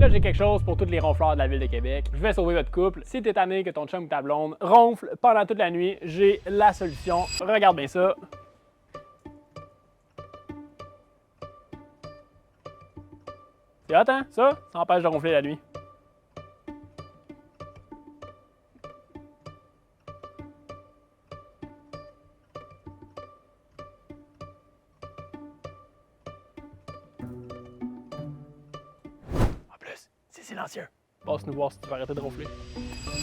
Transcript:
Là, j'ai quelque chose pour tous les ronfleurs de la ville de Québec. Je vais sauver votre couple. Si t'es tanné que ton chum ou ta blonde ronfle pendant toute la nuit, j'ai la solution. Regarde bien ça. C'est hot, hein? Ça empêche de ronfler la nuit. En plus, c'est silencieux. Passe nous voir si tu vas arrêter de ronfler.